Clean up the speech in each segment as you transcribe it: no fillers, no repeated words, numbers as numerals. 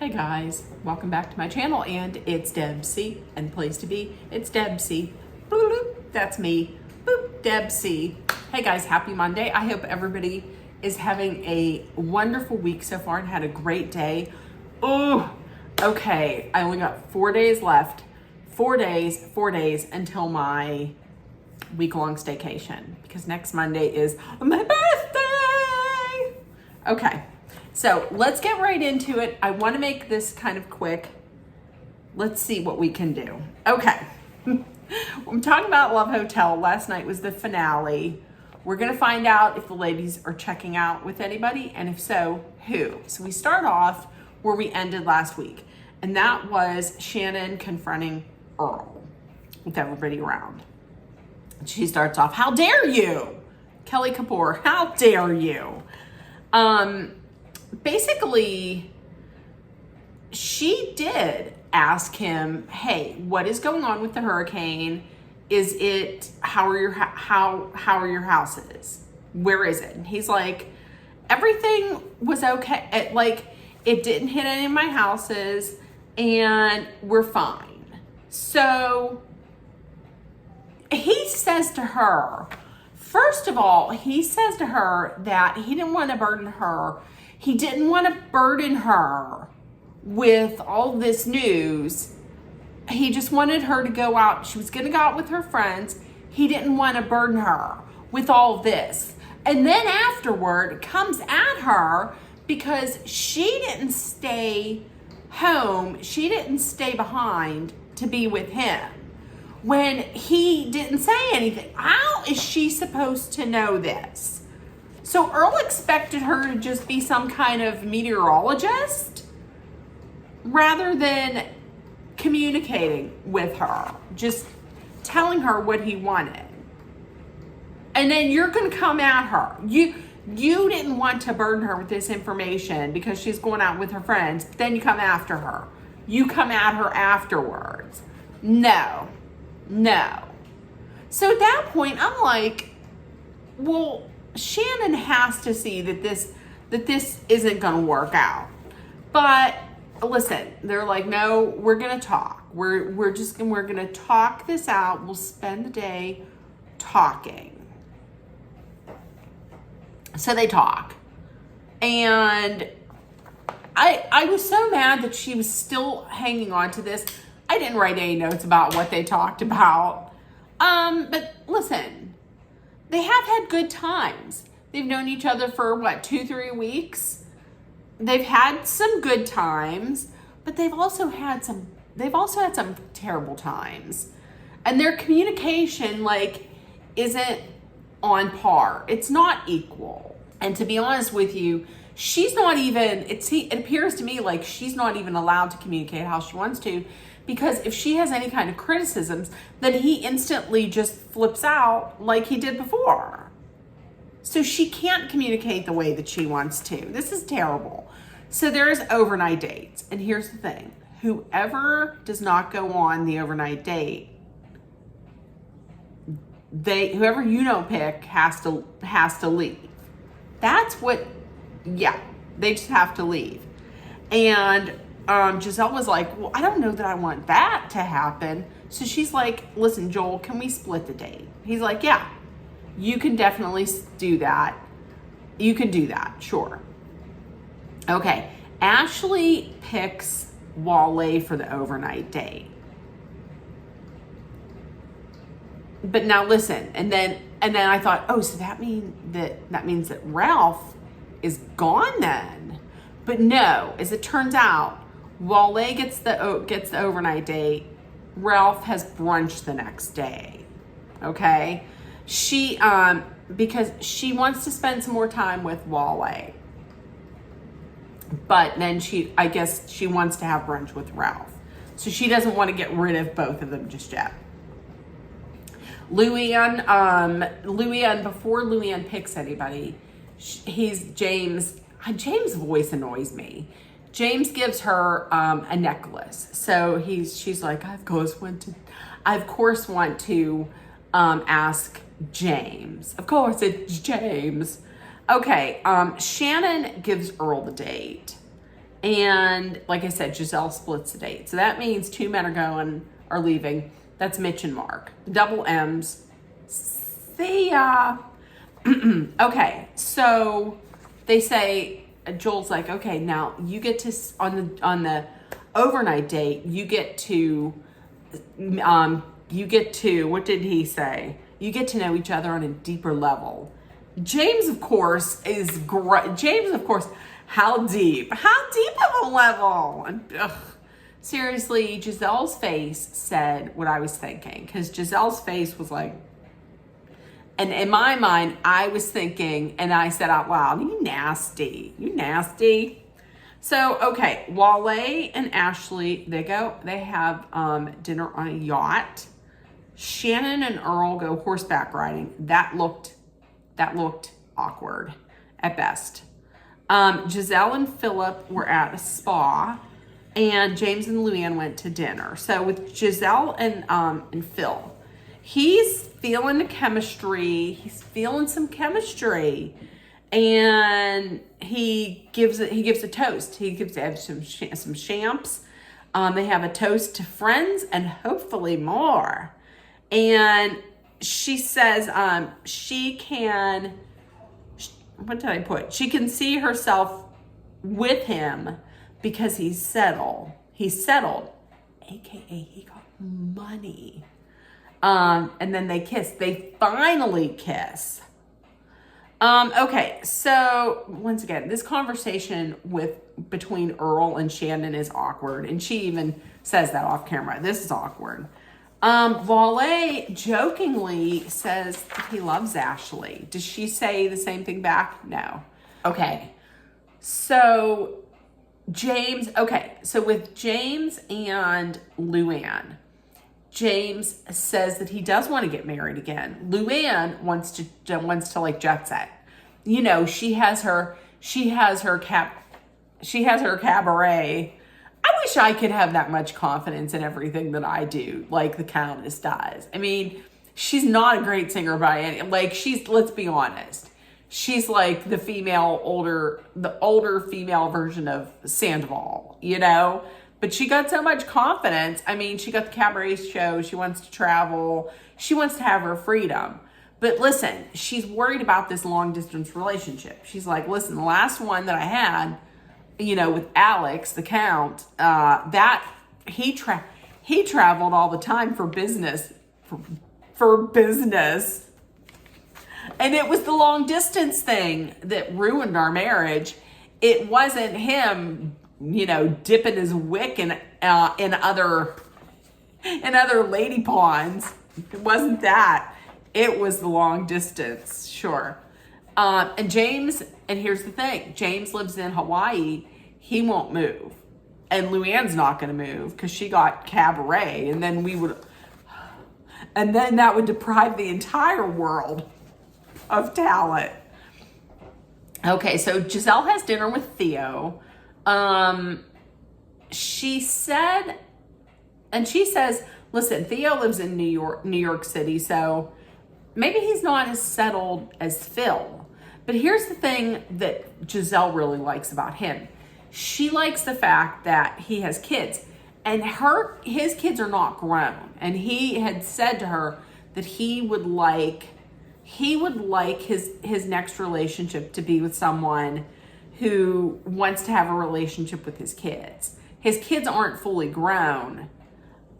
Hey guys, welcome back to my channel, and it's Debsy, and place to be, it's Debsy. Boop, boop, that's me, boop, Debsy. Hey guys, happy Monday. I hope everybody is having a wonderful week so far and had a great day. Oh, okay, I only got 4 days left. 4 days until my week-long staycation, because next Monday is my birthday. Okay. So let's get right into it. I want to make this kind of quick. Let's see what we can do. Okay. I'm talking about Love Hotel. Last night was the finale. We're going to find out if the ladies are checking out with anybody, and if so, who. So we start off where we ended last week, and that was Shannon confronting Earl with everybody around. She starts off, "How dare you? Kelly Kapoor, how dare you?" Basically, she did ask him, "Hey, what is going on with the hurricane? Is it, how are your houses? Where is it?" And he's like, "Everything was okay. It didn't hit any of my houses and we're fine." So he says to her, first of all, he says to her that he didn't want to burden her. He didn't want to burden her with all this news. He just wanted her to go out. She was going to go out with her friends. He didn't want to burden her with all this. And then afterward comes at her because she didn't stay home. She didn't stay behind to be with him when he didn't say anything. How is she supposed to know this? So Earl expected her to just be some kind of meteorologist rather than communicating with her, just telling her what he wanted. And then you're going to come at her. You didn't want to burden her with this information because she's going out with her friends. Then you come after her. You come at her afterwards. No. So at that point, I'm like, well, Shannon has to see that this isn't going to work out. But listen, they're like, "No, we're going to talk. We're going to talk this out. We'll spend the day talking." So they talk. And I was so mad that she was still hanging on to this. I didn't write any notes about what they talked about. But listen, they have had good times. They've known each other for 2-3 weeks. They've had some good times, but they've also had some terrible times. And their communication isn't on par. It's not equal. And to be honest with you, she's not even, it appears to me like she's not even allowed to communicate how she wants to, because if she has any kind of criticisms, then he instantly just flips out like he did before. So she can't communicate the way that she wants to. This is terrible. So there's overnight dates. And here's the thing. Whoever does not go on the overnight date, whoever you don't pick has to leave. That's what, they just have to leave. And Giselle was like, "Well, I don't know that I want that to happen." So she's like, "Listen, Joel, can we split the date?" He's like, "Yeah, you can definitely do that. You can do that, sure." Okay, Ashley picks Wale for the overnight date. But now listen, and then I thought, oh, so that means that Ralph is gone then. But no, as it turns out, Wale gets the overnight date. Ralph has brunch the next day. Okay, she because she wants to spend some more time with Wale, but then I guess she wants to have brunch with Ralph, so she doesn't want to get rid of both of them just yet. Luann, before Luann picks anybody, James' voice annoys me. James gives her a necklace. So she's like, I of course want to ask James. Of course it's James. Okay, Shannon gives Earl the date. And like I said, Giselle splits the date. So that means 2 men are leaving. That's Mitch and Mark. The double M's. See ya. Okay, so they say, Joel's like, okay, now you get to, on the overnight date, you get to, what did he say? You get to know each other on a deeper level. James, of course, is great. James, of course, how deep? How deep of a level? Ugh. Seriously, Giselle's face said what I was thinking. Because Giselle's face was like, and in my mind, I was thinking, and I said out loud, you nasty. You nasty. So, okay, Wale and Ashley, they have dinner on a yacht. Shannon and Earl go horseback riding. That looked awkward at best. Giselle and Philip were at a spa, and James and Luann went to dinner. So with Giselle and Phil, he's feeling the chemistry. He's feeling some chemistry, and he gives a toast. They have some champs. They have a toast to friends and hopefully more. And she says she can. What did I put? She can see herself with him because he's settled. He's settled, aka he got money. And then they kiss. They finally kiss. Okay, so once again, this conversation between Earl and Shannon is awkward, and she even says that off camera. This is awkward. Wale jokingly says he loves Ashley. Does she say the same thing back? No. Okay. So with James and Luann, James says that he does want to get married again. Luann wants to like jet set. You know, she has her cabaret. I wish I could have that much confidence in everything that I do, like the Countess does. I mean, she's not a great singer by any, let's be honest. She's like the older female version of Sandoval, you know? But she got so much confidence. I mean, she got the cabaret show. She wants to travel. She wants to have her freedom. But listen, she's worried about this long distance relationship. She's like, listen, the last one that I had, you know, with Alex, the Count, that he traveled all the time for business, for business. And it was the long distance thing that ruined our marriage. It wasn't him, you know, dipping his wick in other lady ponds. It wasn't that. It was the long distance, sure. And James, and here's the thing, James lives in Hawaii. He won't move. And Luann's not going to move because she got cabaret. And then that would deprive the entire world of talent. Okay, so Giselle has dinner with Theo. She says, listen, Theo lives in New York City, so maybe he's not as settled as Phil. But here's the thing that Giselle really likes about him. She likes the fact that he has kids, and his kids are not grown. And he had said to her that he would like his next relationship to be with someone who wants to have a relationship with his kids. His kids aren't fully grown.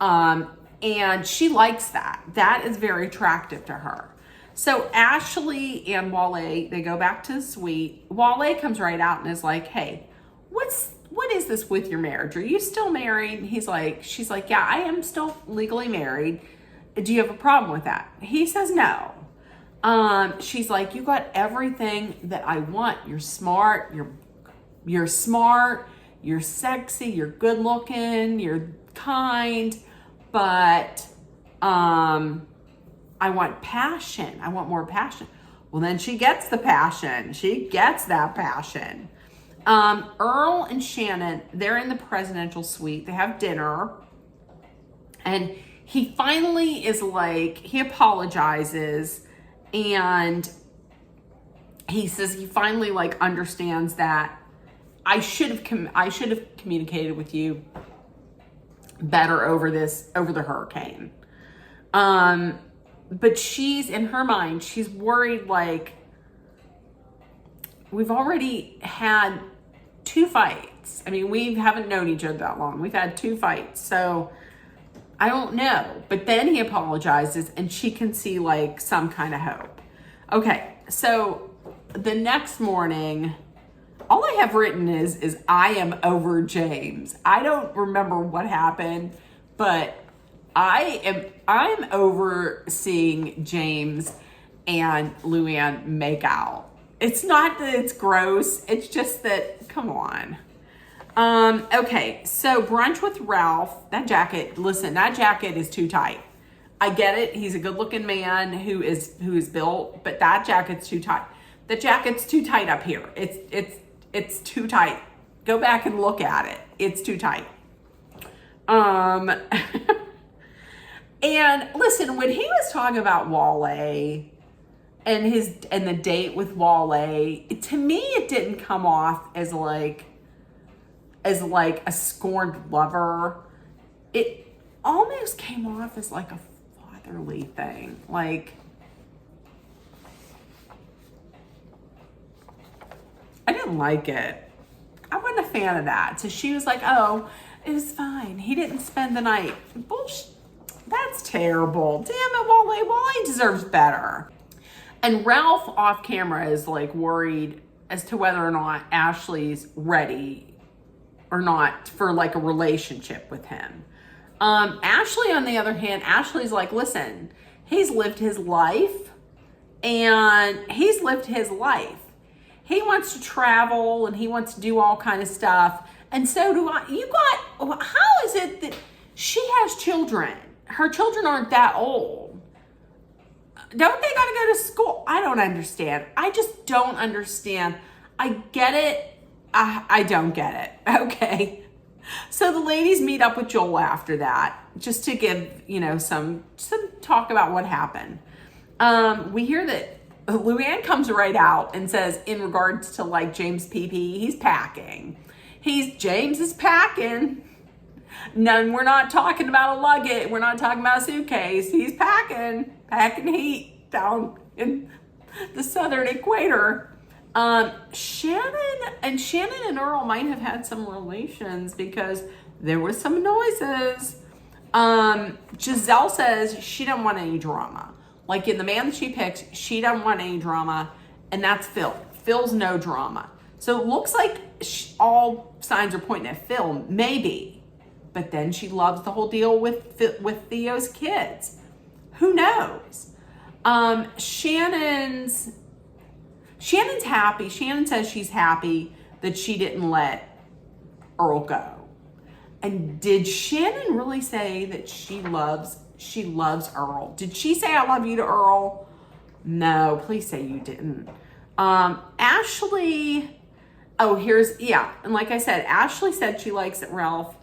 And she likes that. That is very attractive to her. So Ashley and Wale, they go back to the suite. Wale comes right out and is like, hey, what is this with your marriage? Are you still married? She's like, yeah, I am still legally married. Do you have a problem with that? He says no. She's like, you got everything that I want. You're smart. You're smart. You're sexy. You're good looking. You're kind. But I want passion. I want more passion. Well, then she gets the passion. She gets that passion. Earl and Shannon, they're in the presidential suite. They have dinner. And he finally is like, he apologizes. And he says he finally like understands that I should have communicated with you better over the hurricane. But she's, in her mind, she's worried, like, we've already had 2 fights. I mean, we haven't known each other that long. We've had 2 fights. So I don't know. But then he apologizes and she can see like some kind of hope. Okay. So the next morning, all I have written is I am over James. I don't remember what happened, but I'm over seeing James and Luann make out. It's not that it's gross. It's just that, come on. Okay, so brunch with Ralph. That jacket, listen, that jacket is too tight. I get it. He's a good-looking man who is built, but that jacket's too tight. The jacket's too tight up here. It's too tight. Go back and look at it. It's too tight. And listen, when he was talking about Wale and the date with Wale, to me it didn't come off as like a scorned lover. It almost came off as like a fatherly thing. Like, I didn't like it. I wasn't a fan of that. So she was like, oh, it was fine. He didn't spend the night. Bullshit. That's terrible. Damn it, Wale. Wale deserves better. And Ralph off camera is like worried as to whether or not Ashley's ready or not for like a relationship with him. Ashley, on the other hand, Ashley's like, listen, he's lived his life and he's lived his life. He wants to travel and he wants to do all kind of stuff. And so do I. How is it that she has children? Her children aren't that old. Don't they got to go to school? I don't understand. I just don't understand. I get it. I don't get it. Okay. So the ladies meet up with Joel after that, just to give, some talk about what happened. We hear that Luann comes right out and says, in regards to like James PP, he's packing. James is packing. No, we're not talking about a luggage. We're not talking about a suitcase. He's packing heat down in the southern equator. Shannon and Earl might have had some relations because there was some noises. Giselle says she doesn't want any drama. Like in the man that she picked, she doesn't want any drama, and that's Phil. Phil's no drama. So it looks like all signs are pointing at Phil, maybe. But then she loves the whole deal with Theo's kids. Who knows? Shannon's happy. Shannon says she's happy that she didn't let Earl go. And did Shannon really say that she loves Earl? Did she say I love you to Earl? No, please say you didn't. Ashley, and like I said, Ashley said she likes that Ralph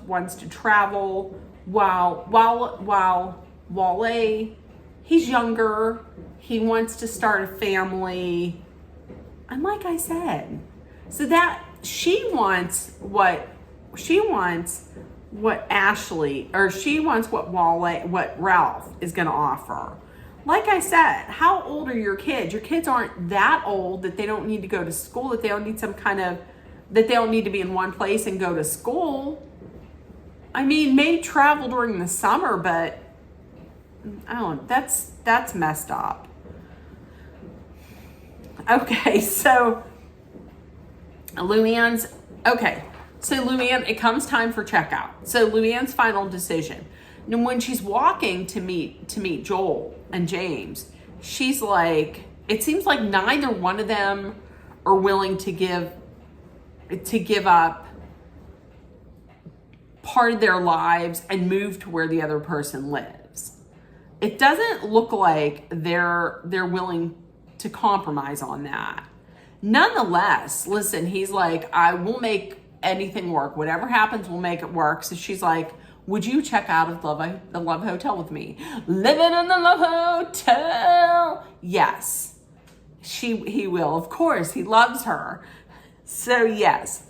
wants to travel while Wale, he's younger, he wants to start a family. And like I said, so that she wants what Ashley, or she wants what Ralph is going to offer. Like I said, how old are your kids? Your kids aren't that old that they don't need to go to school, that they don't need that they don't need to be in one place and go to school. I mean, maybe travel during the summer, but I don't know, that's messed up. Okay, so Luann, it comes time for checkout. So Luann's final decision. And when she's walking to meet Joel and James, she's like, it seems like neither one of them are willing to give up part of their lives and move to where the other person lives. It doesn't look like they're willing to compromise on that. Nonetheless, listen, he's like, I will make anything work. Whatever happens, we'll make it work. So she's like, would you check out of the Love Hotel with me? Living in the Love Hotel. Yes, he will. Of course, he loves her. So yes,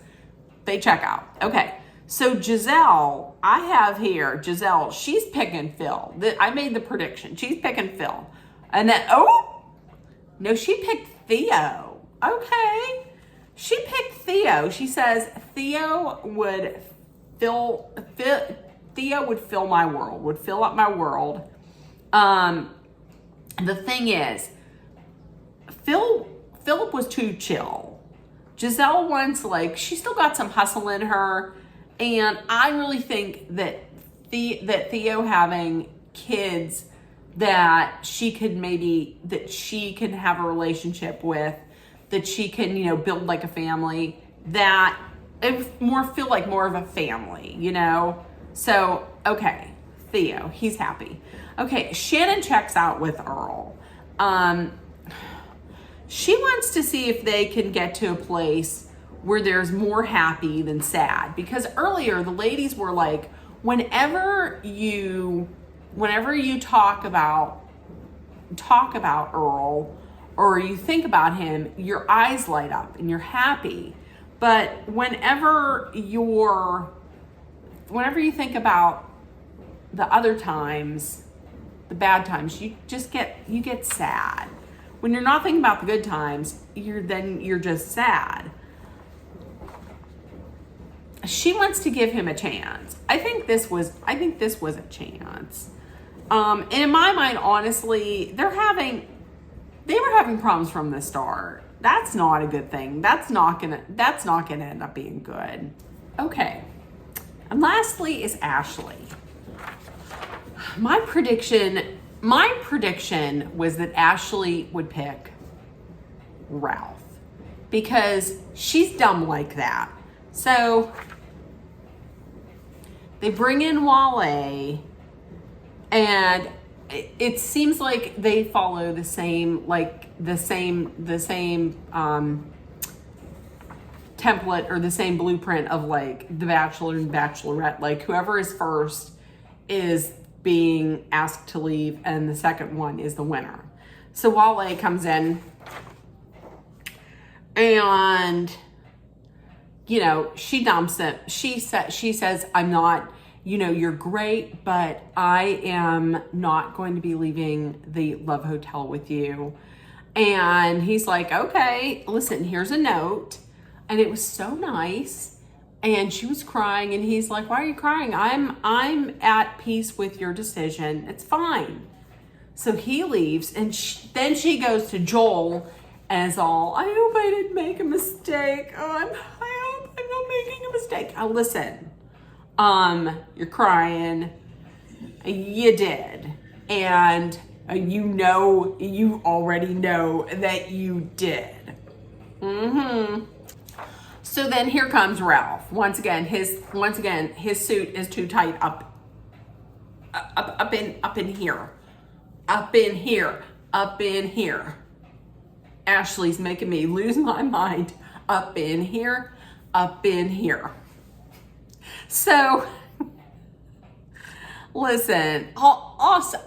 they check out. Okay. So Giselle, I have here, Giselle, she's picking Phil. I made the prediction. She's picking Phil. And then, oh, no, she picked Theo. Okay. She picked Theo. She says Theo would fill my world, would fill up my world. The thing is, Philip was too chill. Giselle wants, like, she still got some hustle in her. And I really think that Theo having kids that she can have a relationship with, that she can, build like a family, that it feel like more of a family, So, okay, Theo, he's happy. Okay, Shannon checks out with Earl. She wants to see if they can get to a place where there's more happy than sad, because earlier the ladies were like, whenever you talk about Earl or you think about him, your eyes light up and you're happy. But whenever you think about the other times, the bad times, you get sad. When you're not thinking about the good times, you're just sad. She wants to give him a chance. I think this was a chance. And in my mind, honestly, they were having problems from the start. That's not a good thing. That's not gonna end up being good. Okay. And lastly is Ashley. My prediction was that Ashley would pick Ralph because she's dumb like that. So they bring in Wale, and it seems like they follow the same template or the same blueprint of like The Bachelor and Bachelorette. Like whoever is first is being asked to leave, and the second one is the winner. So Wale comes in, and she dumps him. She says, I'm not, you're great, but I am not going to be leaving the Love Hotel with you. And he's like, okay, listen, here's a note. And it was so nice. And she was crying, and he's like, why are you crying? I'm at peace with your decision. It's fine. So he leaves, and then she goes to Joel as all, I hope I didn't make a mistake. I hope I'm not making a mistake. Listen, you're crying. You did. And you already know that you did. So then here comes Ralph. Once again, his suit is too tight up in here. Ashley's making me lose my mind. Up in here. So, listen, honestly,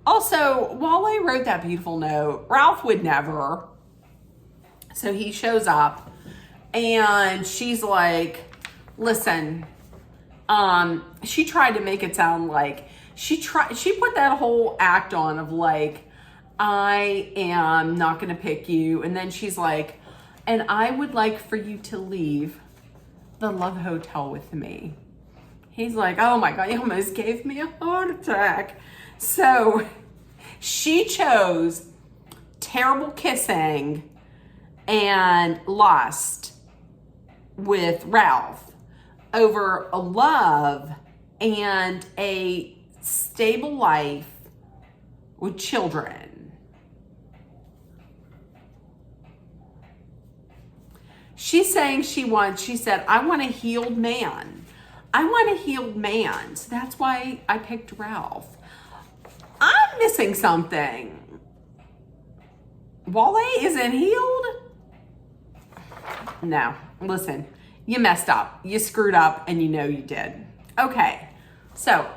Wale wrote that beautiful note. Ralph would never. So he shows up, and she's like, listen, she tried to make it sound like, she put that whole act on of like, I am not going to pick you. And then she's like, and I would like for you to leave the Love Hotel with me. He's like, oh my God, you almost gave me a heart attack. So she chose terrible kissing and lust with Ralph over a love and a stable life with children. She's saying she said, I want a healed man. So that's why I picked Ralph. I'm missing something. Wale isn't healed? No, listen, you messed up. You screwed up, and you did. Okay, so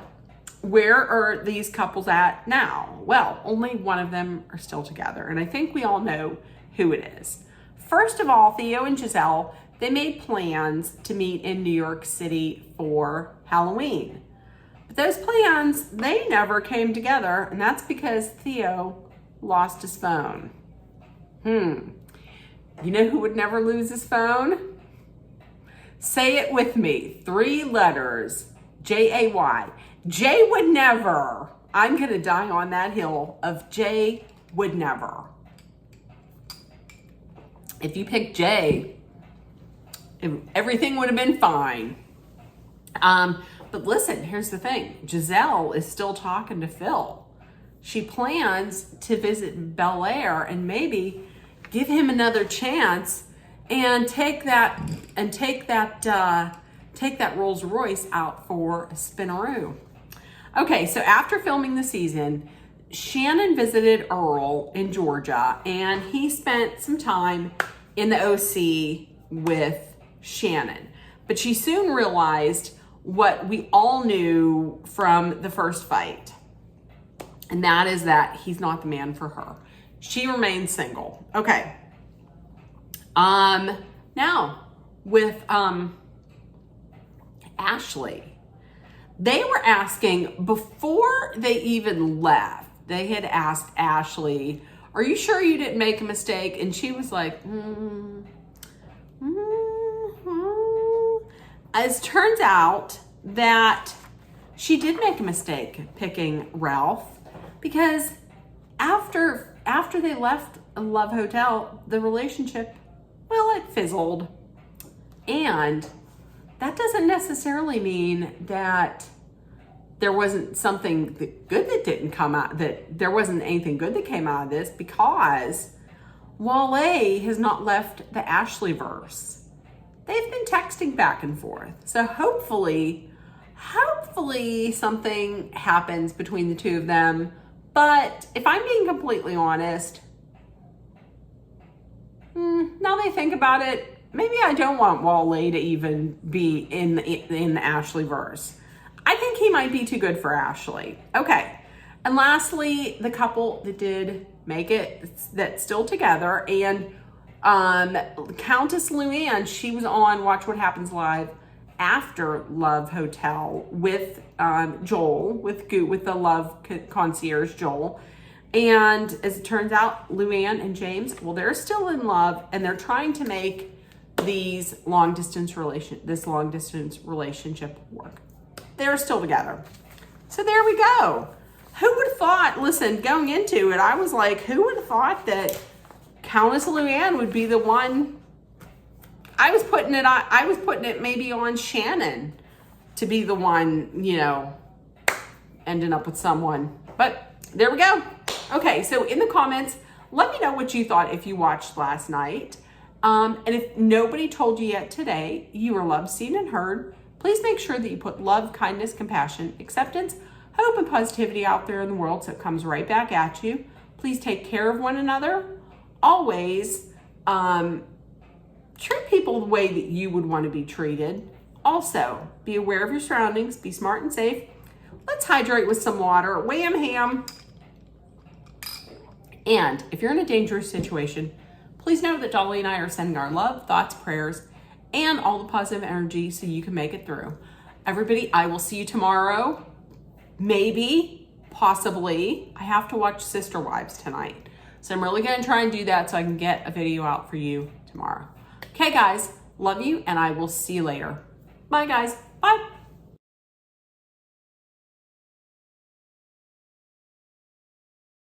where are these couples at now? Well, only one of them are still together, and I think we all know who it is. First of all, Theo and Giselle, they made plans to meet in New York City for Halloween. But those plans, they never came together, and that's because Theo lost his phone. You know who would never lose his phone? Say it with me. 3 letters. J-A-Y. Jay would never. I'm going to die on that hill of Jay would never. If you picked Jay, everything would have been fine. But listen, here's the thing. Giselle is still talking to Phil. She plans to visit Bel Air and maybe give him another chance and take that Rolls Royce out for a spinaroo. Okay, so after filming the season, Shannon visited Earl in Georgia, and he spent some time in the OC with Shannon. But she soon realized what we all knew from the first fight, and that is that he's not the man for her. She remains single. Okay. Now with Ashley, they were asking before they even left. They had asked Ashley, "Are you sure you didn't make a mistake?" And she was like, As turns out that she did make a mistake picking Ralph, because after they left Love Hotel, the relationship, well, it fizzled. And that doesn't necessarily mean that there wasn't something good that didn't come out, that there wasn't anything good that came out of this, because Wale has not left the Ashleyverse. They've been texting back and forth. So hopefully something happens between the two of them. But if I'm being completely honest, now that I think about it, maybe I don't want Wale to even be in the Ashleyverse. I think he might be too good for Ashley. Okay. And lastly, the couple that did make it, that's still together, and Countess Luann, she was on Watch What Happens Live after Love Hotel with Joel, with the Love concierge Joel. And as it turns out, Luann and James, well, they're still in love, and they're trying to make this long distance relationship work. They're still together. So there we go. Who would have thought, listen, going into it, I was like, who would have thought that Countess Luann would be the one? I was putting it maybe on Shannon to be the one, ending up with someone. But there we go. Okay, so in the comments, let me know what you thought if you watched last night. And if nobody told you yet today, you are loved, seen, and heard. Please make sure that you put love, kindness, compassion, acceptance, hope, and positivity out there in the world so it comes right back at you. Please take care of one another. Always treat people the way that you would want to be treated. Also, be aware of your surroundings. Be smart and safe. Let's hydrate with some water. Wham ham. And if you're in a dangerous situation, please know that Dolly and I are sending our love, thoughts, prayers, and all the positive energy so you can make it through. Everybody, I will see you tomorrow. Maybe, possibly. I have to watch Sister Wives tonight. So I'm really going to try and do that so I can get a video out for you tomorrow. Okay, guys, love you, and I will see you later. Bye, guys. Bye.